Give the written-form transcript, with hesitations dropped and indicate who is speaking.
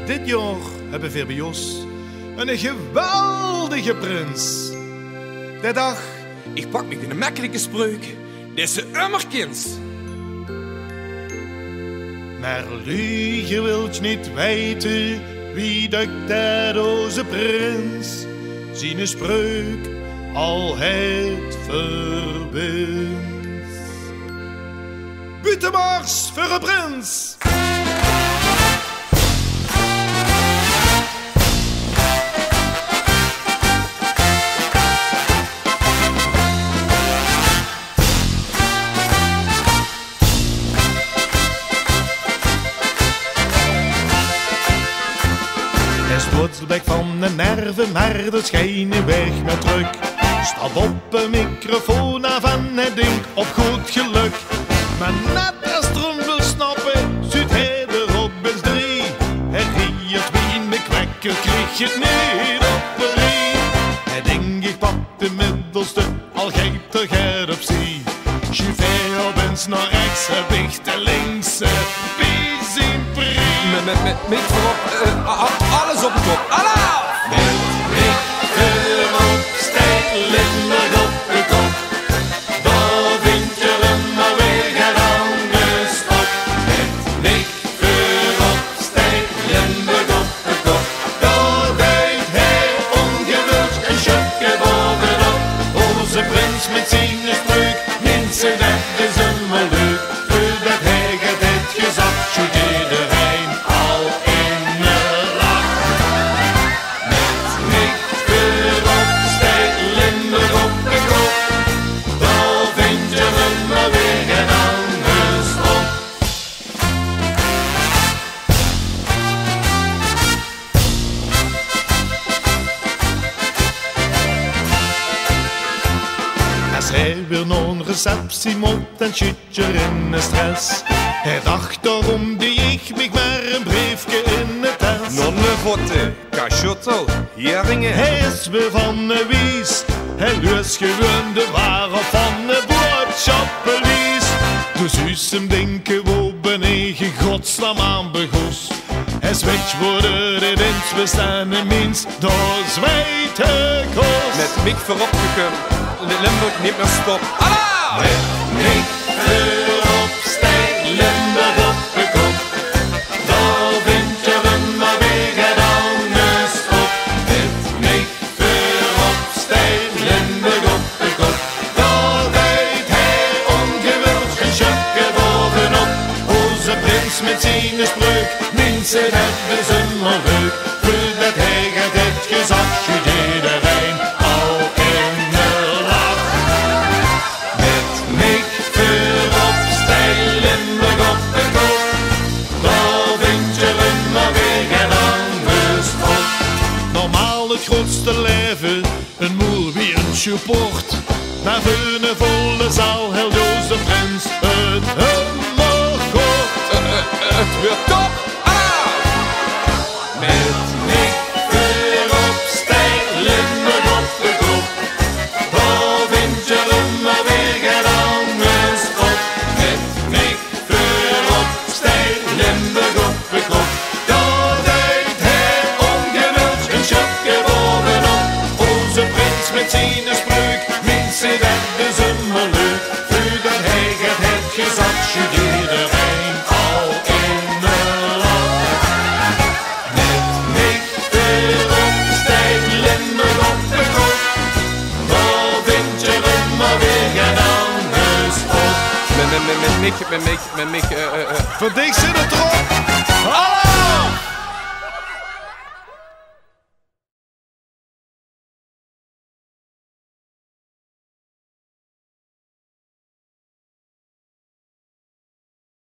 Speaker 1: Dit jaar hebben we bij ons een geweldige prins. De dag.
Speaker 2: Ik pak me in een makkelijke spreuk. Deze ummerkins.
Speaker 1: Maar je wilt niet weten wie dat onze prins zijn spreuk al het verbindt. Buitenmars voor een prins! Slotselbek van de nerven, maar dat schijnen weg met druk. Stap op een microfoon af en het ding op goed geluk. Maar net als Tron wil snappen, zuid hij erop eens drie. Hij riet wie in de kwekker, kreeg je het niet op een rie. Het ding, ik pak de middelste, al geeft er ger op zie. Chauffeur op eens naar rechts, bicht linkse, wie zijn prie.
Speaker 2: Met voorop, alles op de kop. Alla!
Speaker 1: Met ik voorop, stijg Limburg op de kop. Daar vind je hem maar weer gedaan gestop. Met ik voorop, stijg Limburg op de kop. Daar deed hij ongewild een schutje bovenop. Onze prins met zijn spreuk, mensen dat is hem wel leuk. Voordat hij het heeft gezegd, shoot iedereen al in de lach. Met ik voorop, stijg Limburg op de kop. Daar vind je hem maar weer gedaan gestop. Als hij weer naar een receptie moet, dan zit je in de stress. Hij dacht daarom die ik mij maar een briefje in de tas.
Speaker 2: Nonnevotten, cachotto, heringen.
Speaker 1: Hij is weer van de wies, hij leest gewoon de ware van de boodschappelies. Dus u hem denken, wo ben ik in godsnaam aan begoes. Hij switch worden de dienst, we staan in minst, door zwijte kost.
Speaker 2: Met mik voorop gekund, Limburg niet meer stop. Alla!
Speaker 1: Met ik voorop, stijg Limburg op de kop. Daar vind je hem maar weer gedaan gestop. Met ik voorop, stijg Limburg op de kop. Daar deed hij ongewild een schutje bovenop. Onze prins met zijn spreuk, mensen dat is hem wel leuk. Voordat hij het heeft gezegd, schiet iedereen al in de lach. Met ik voorop, stijg Limburg op de kop. Daar vind je hem maar weer gedaan gestop. Normaal het grootste leven, een moer wie een support. Maar voor een volle zaal held onze prins het helemaal kort.
Speaker 2: Het wordt top. Alla!
Speaker 1: Met ik voorop, stijg Limburg op de kop. Daar vind je hem maar weer gedaan gestop. Met ik voorop, stijg Limburg op de kop. Daar deed hij ongewild een schutje bovenop. Onze prins met zijn spreuk, mensen dat is hem wel leuk. Voordat hij het heeft gezegd, schiet iedereen al in de lach. Met ik voorop, stijg Limburg op de kop. Daar vind je hem maar weer gedaan gestop.
Speaker 2: Met mik.
Speaker 1: Voor dich zit het erop. Hallo!